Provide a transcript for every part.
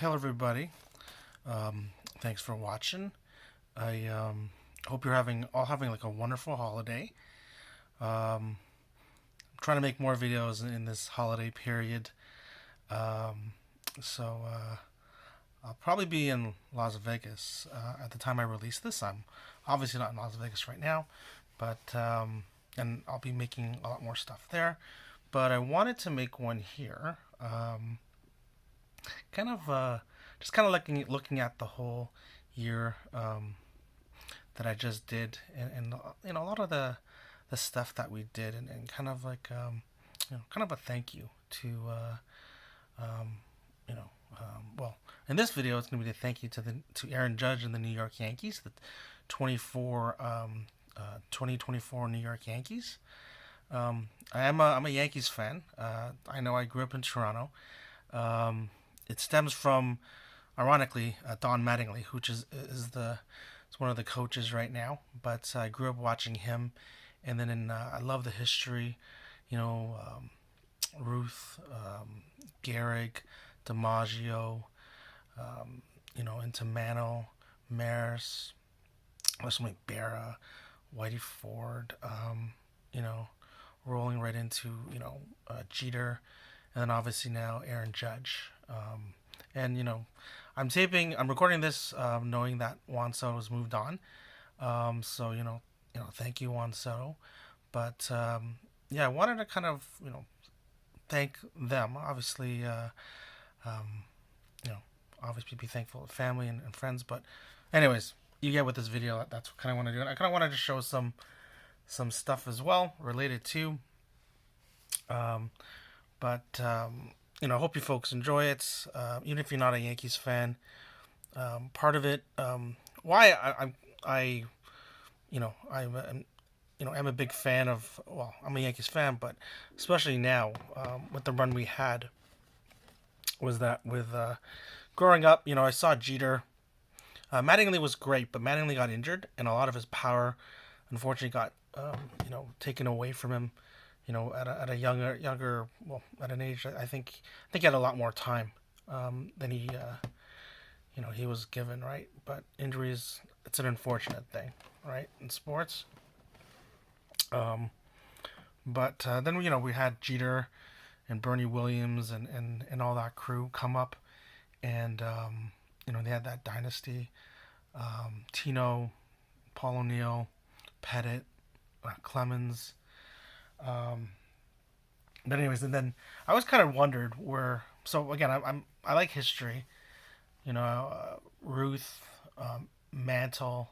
Hello, everybody. Thanks for watching. I hope you're having like a wonderful holiday. I'm trying to make more videos in this holiday period. Um, so I'll probably be in Las Vegas at the time I release this. I'm obviously not in Las Vegas right now, but and I'll be making a lot more stuff there. But I wanted to make one here. Kind of just kind of looking at the whole year that I just did, and a lot of the stuff that we did, and kind of like kind of a thank you to you know well, in this video it's going to be a thank you to Aaron Judge and the New York Yankees, the 2024 New York Yankees. I'm a Yankees fan. I know I grew up in Toronto. Um, it stems from, ironically, Don Mattingly, which is one of the coaches right now. But I grew up watching him, and then I love the history, you know, Ruth, Gehrig, DiMaggio, into Mano, Maris, like Barra, Whitey Ford, you know, rolling right into Jeter, and then obviously now Aaron Judge. And I'm recording this knowing that Juan Soto's moved on. So thank you, Juan Soto. But yeah, I wanted to kind of thank them. Obviously, you know, obviously be thankful to family and friends. But anyways, you get with this video. That's what kind of want to do. And I kind of wanted to show some stuff as well related to. Um, but I hope you folks enjoy it. Even if you're not a Yankees fan, part of it, why I I'm a big fan of. Well, I'm a Yankees fan, but especially now with the run we had, was that with growing up, I saw Jeter. Mattingly was great, but Mattingly got injured, and a lot of his power, unfortunately, got taken away from him. At a younger, well, at an age, I think he had a lot more time than he was given, right? But injuries, it's an unfortunate thing, right, in sports. Um, but then we had Jeter and Bernie Williams and all that crew come up, and they had that dynasty. Tino, Paul O'Neill, Pettit, Clemens. Um, but anyways, and then I always kind of wondered where. So again, I like history. Ruth, Mantle.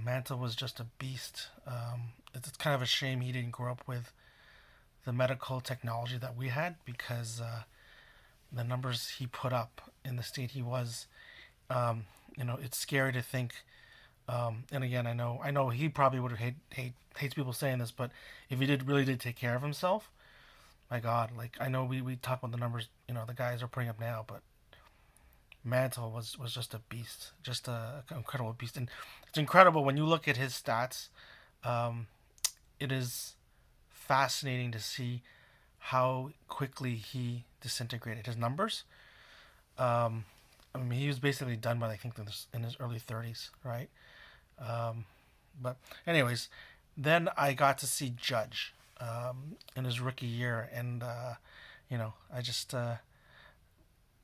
Mantle was just a beast. It's kind of a shame he didn't grow up with the medical technology that we had, because the numbers he put up in the state he was, it's scary to think. And again, I know he probably would hates people saying this, but if he really did take care of himself, my God, like I know we talk about the numbers, the guys are putting up now, but Mantle was just a beast, just an incredible beast, and it's incredible when you look at his stats. Um, it is fascinating to see how quickly he disintegrated his numbers. Um, I mean, he was basically done by I think in his early 30s, right? Um, but anyways, then I got to see Judge in his rookie year, and I just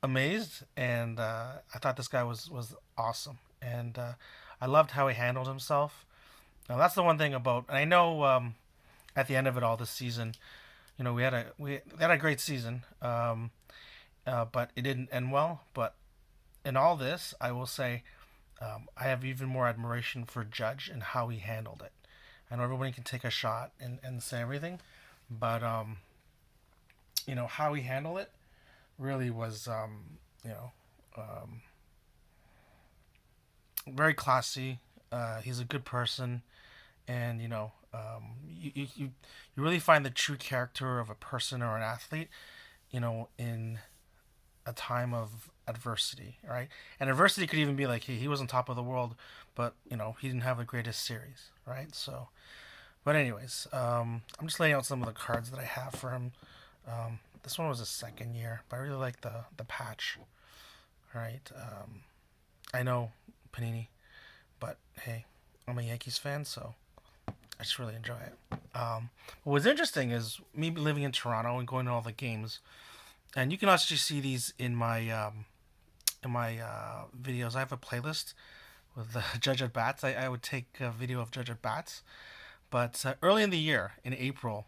amazed, and I thought this guy was awesome, and I loved how he handled himself. Now that's the one thing about, and I know at the end of it all this season, we had a great season, but it didn't end well. But in all this, I will say I have even more admiration for Judge and how he handled it. I know everybody can take a shot and say everything, but how he handled it really was very classy. He's a good person, and you really find the true character of a person or an athlete, in a time of adversity, right? And adversity could even be like he was on top of the world, but he didn't have the greatest series, right? So, but anyways, I'm just laying out some of the cards that I have for him. This one was his second year, but I really like the patch. All right. I know Panini, but hey, I'm a Yankees fan, so I just really enjoy it. What was interesting is me living in Toronto and going to all the games, and you can actually see these in my videos. I have a playlist with Judge at Bats. I would take a video of Judge at Bats, but early in the year, in April,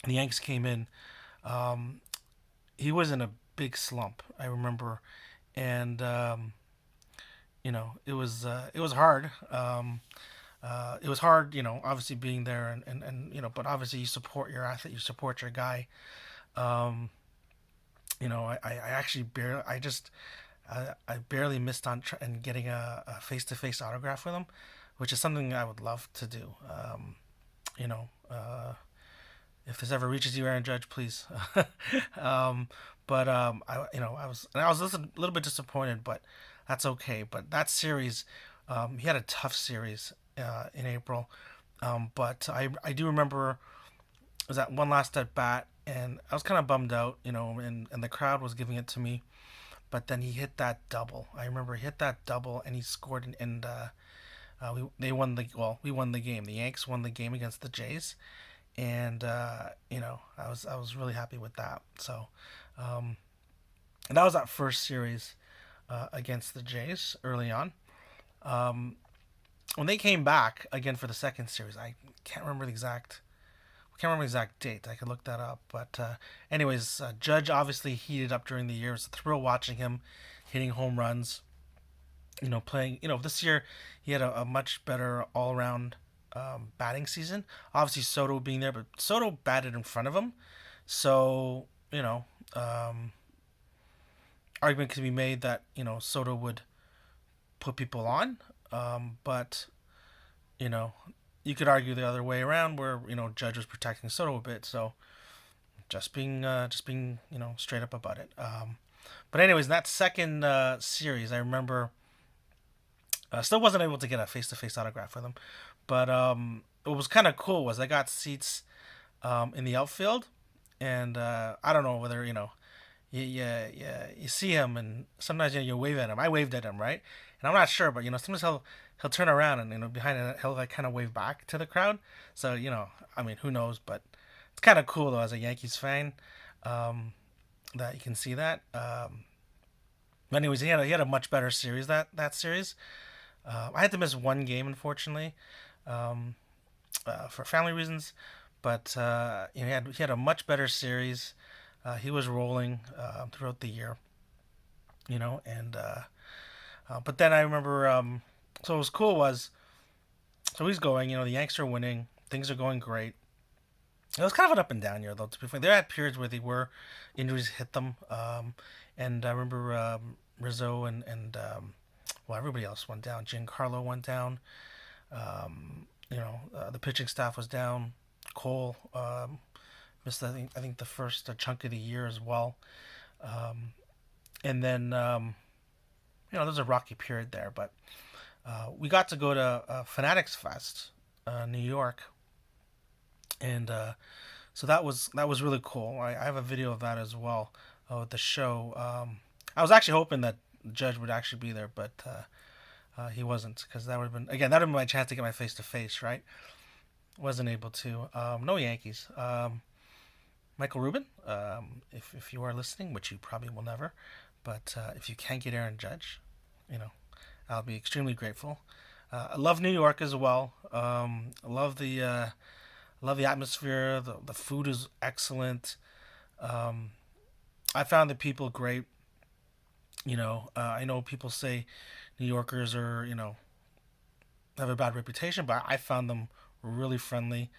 the Yanks came in. Um, he was in a big slump. I remember, and it was hard. It was hard, obviously being there and but obviously you support your athlete, you support your guy. Um, I actually barely, I barely missed on and getting a face-to-face autograph with him, which is something I would love to do. You know, if this ever reaches you, Aaron Judge, please. um, I was a little bit disappointed, but that's okay. But that series, he had a tough series in April. But I do remember it was that one last at bat, and I was kind of bummed out, and the crowd was giving it to me. But then he hit that double. I remember he hit that double, and he scored, and we won the game. The Yanks won the game against the Jays, and I was really happy with that. So, um, and that was that first series against the Jays early on. Um, when they came back again for the second series, I can't remember the exact can't remember the exact date. I could look that up. But anyways, Judge obviously heated up during the year. It was a thrill watching him hitting home runs. Playing. This year he had a much better all around batting season. Obviously Soto being there, but Soto batted in front of him, so argument can be made that Soto would put people on, but you know you could argue the other way around where Judge was protecting Soto a bit. So just being straight up about it. But anyways, in that second series, I remember still wasn't able to get a face to face autograph with him, but what was kind of cool was I got seats in the outfield, and I don't know whether you see him, and sometimes you wave at him. I waved at him, right? And I'm not sure, but sometimes he'll turn around and behind it he'll like kind of wave back to the crowd. So I mean, who knows? But it's kind of cool though as a Yankees fan, that you can see that. But anyways, he had a much better series that series. I had to miss one game unfortunately, um, for family reasons, but he had a much better series. He was rolling throughout the year, and but then I remember. So what was cool was, so he's going. The Yanks are winning. Things are going great. It was kind of an up and down year though. To be fair, there had periods where they were injuries hit them, and I remember Rizzo and well, everybody else went down. Giancarlo went down. The pitching staff was down. Cole missed I think the first chunk of the year as well. And then there's a rocky period there, but we got to go to Fanatics Fest, New York, and so that was really cool. I have a video of that as well with the show. I was actually hoping that Judge would actually be there, but he wasn't, because that would have been, again, that would have been my chance to get my face to face, right? Wasn't able to. No Yankees. Michael Rubin, if you are listening, which you probably will never, but if you can get Aaron Judge, you know, I'll be extremely grateful. I love New York as well. I love the atmosphere. The food is excellent. Um, I found the people great. I know people say New Yorkers are have a bad reputation, but I found them really friendly.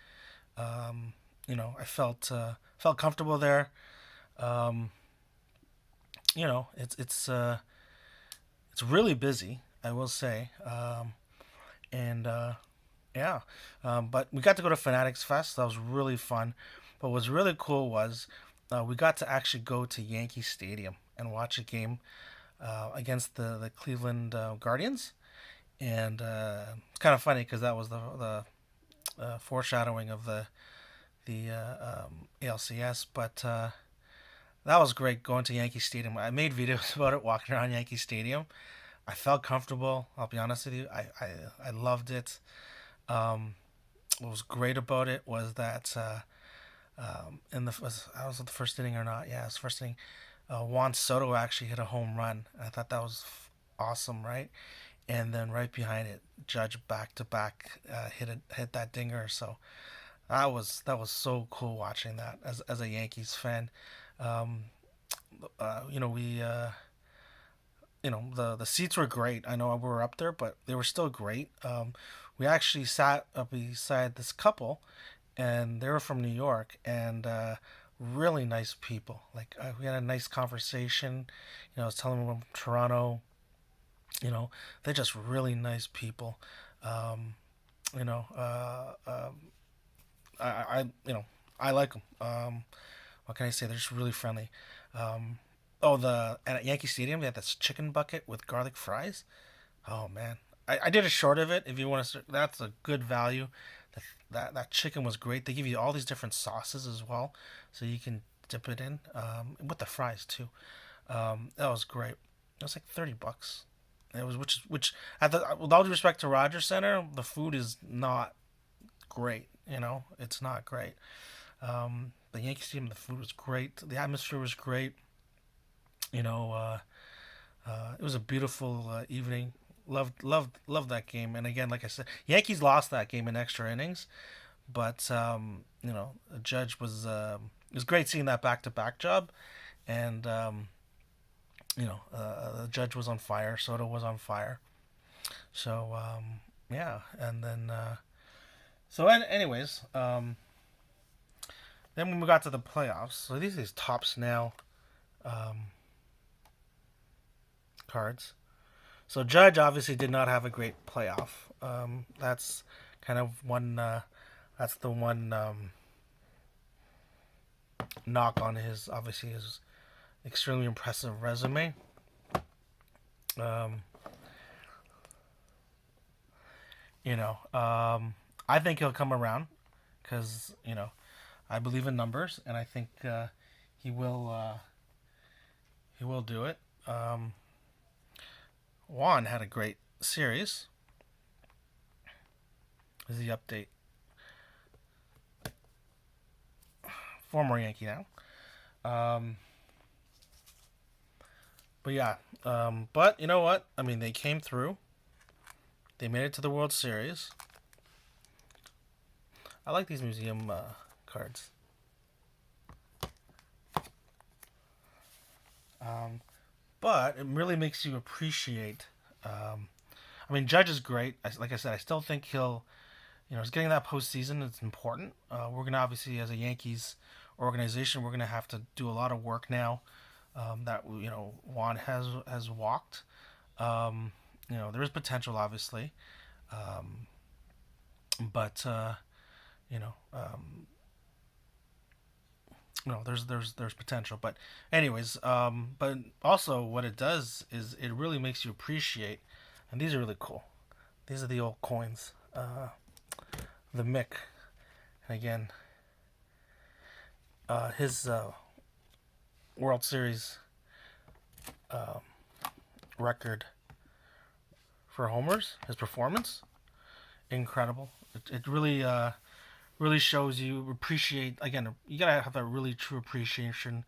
I felt comfortable there. Um, it's really busy, I will say, and yeah. But we got to go to Fanatics Fest. That was really fun. But what was really cool was we got to actually go to Yankee Stadium and watch a game against the Cleveland Guardians, and it's kind of funny because that was the foreshadowing of the ALCS. But that was great going to Yankee Stadium. I made videos about it walking around Yankee Stadium. I felt comfortable. I'll be honest with you. I loved it. Um, what was great about it was that in the was I was it the first inning or not? Yeah, it was first inning. Juan Soto actually hit a home run. I thought that was awesome, right? And then right behind it, Judge back to back hit that dinger. So that was so cool watching that as a Yankees fan. Um, we the seats were great. I know we were up there, but they were still great. We actually sat up beside this couple, and they were from New York, and really nice people. Like we had a nice conversation. I was telling them I'm from Toronto. They're just really nice people. Um, you know, I like them. What can I say? They're just really friendly. Um, and at Yankee Stadium they had this chicken bucket with garlic fries. Oh man, I did a short of it. If you want to, that's a good value. That chicken was great. They give you all these different sauces as well, so you can dip it in with the fries too. That was great. It was like $30. It was which at the with all due respect to Rogers Center, the food is not great. It's not great. The Yankee Stadium, the food was great. The atmosphere was great. You know, it was a beautiful evening. Loved that game. And again, like I said, Yankees lost that game in extra innings. But the Judge was it was great seeing that back to back job. And the Judge was on fire. Soto was on fire. So yeah, and then anyways, then when we got to the playoffs, so these are these Tops Now um, cards. So Judge obviously did not have a great playoff. That's kind of one. That's the one knock on his obviously his extremely impressive resume. Um, I think he'll come around because I believe in numbers, and I think he will. He will do it. Juan had a great series. This is the update. Former Yankee now. Um, but yeah. But you know what? I mean, they came through. They made it to the World Series. I like these museum cards. But it really makes you appreciate. I mean, Judge is great. Like I said, I still think he's getting that postseason. It's important. We're gonna obviously, as a Yankees organization, we're gonna have to do a lot of work now. That Juan has walked. There is potential, obviously, but you know, um, there's potential. But anyways, but also what it does is it really makes you appreciate, and these are really cool. These are the old coins. The Mick, and again, his World Series record for homers, his performance, incredible. It really shows you appreciate. Again, you gotta have that really true appreciation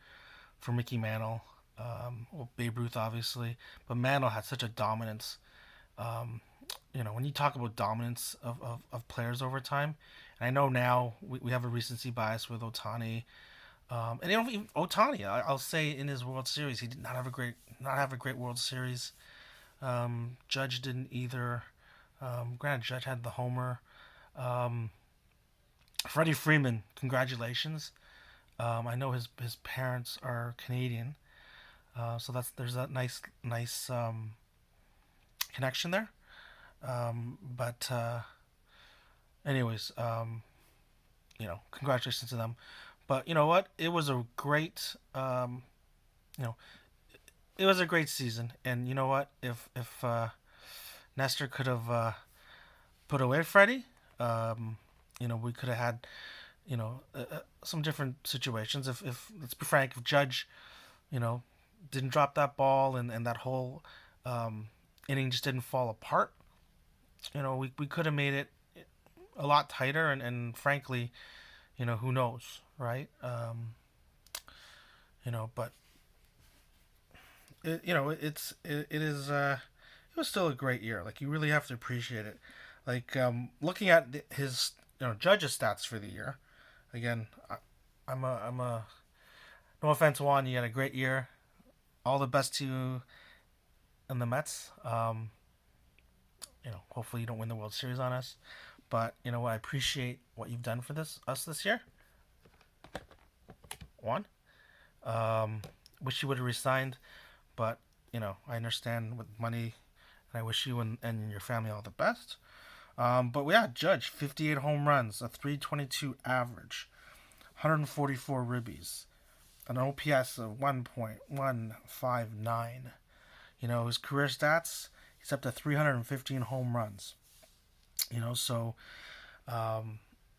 for Mickey Mantle. Well, Babe Ruth, obviously, but Mantle had such a dominance. Um, when you talk about dominance of players over time, and I know now we have a recency bias with Otani. And even Otani, I'll say in his World Series, he did not have a great World Series. Judge didn't either. Granted, Judge had the homer. Um, Freddie Freeman, congratulations. I know his parents are Canadian, so there's that nice connection there. But anyways, congratulations to them. But you know what? It was a great you know it was a great season, and you know what? If Nestor could have put away Freddie, we could have had some different situations. If let's be frank, if Judge you know, didn't drop that ball, and that whole um, inning just didn't fall apart. We could have made it a lot tighter, and frankly, who knows, right? But it was still a great year. Like, you really have to appreciate it. Like, looking at his Judge's stats for the year. Again, I'm a no offense, Juan. You had a great year. All the best to you and the Mets. Hopefully you don't win the World Series on us, but you know what? I appreciate what you've done for us this year. Juan, wish you would have resigned, but I understand with money, and I wish you and your family all the best. But yeah, Judge, 58 home runs, a 322 average, 144 ribbies, an OPS of 1.159. His career stats, he's up to 315 home runs. So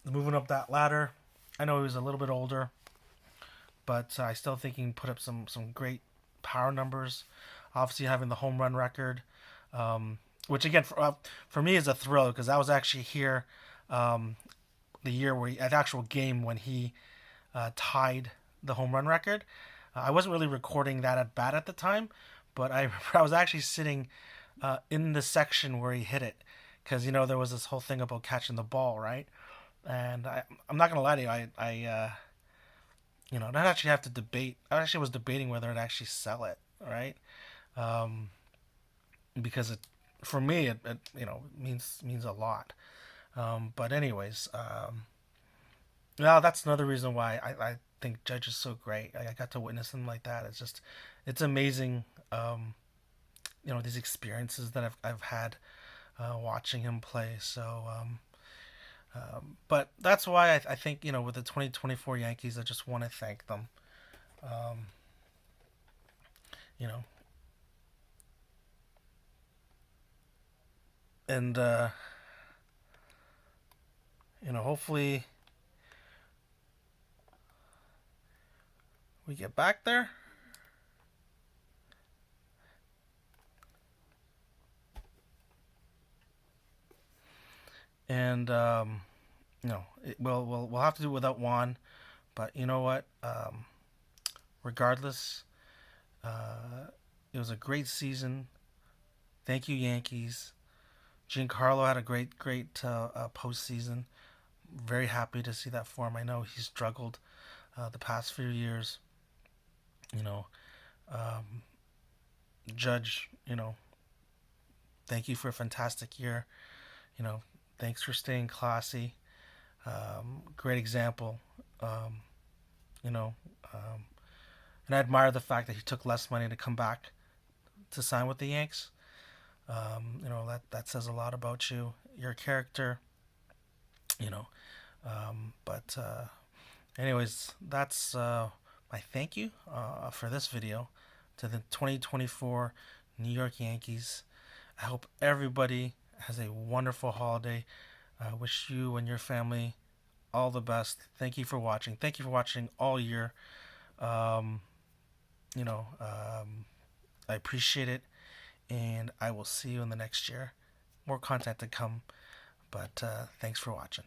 moving up that ladder, I know he was a little bit older, but I still think he can put up some great power numbers. Obviously, having the home run record, which again for me is a thrill because I was actually here the year where at the actual game when he tied the home run record. I wasn't really recording that at bat at the time, but I was actually sitting in the section where he hit it because there was this whole thing about catching the ball, right? And I'm not gonna lie to you, I actually have to debate. I actually was debating whether I'd actually sell it, right? Um, because for me, it means a lot. But anyways, well, that's another reason why I think Judge is so great. I got to witness him like that. It's amazing. These experiences that I've had watching him play. So, but that's why I think with the 2024 Yankees, I just want to thank them. Um, you know, and hopefully we get back there. And we'll have to do it without Juan, but you know what? Regardless, it was a great season. Thank you, Yankees. Giancarlo had a great postseason. Very happy to see that for him. I know he struggled the past few years. You know, um, Judge. Thank you for a fantastic year. You know, thanks for staying classy. Great example. Um, you know, um, and I admire the fact that he took less money to come back to sign with the Yanks. That says a lot about you, your character. You know, but anyways, that's my thank you for this video to the 2024 New York Yankees. I hope everybody has a wonderful holiday. I wish you and your family all the best. Thank you for watching. Thank you for watching all year. Um, I appreciate it, and I will see you in the next year. More content to come, but thanks for watching.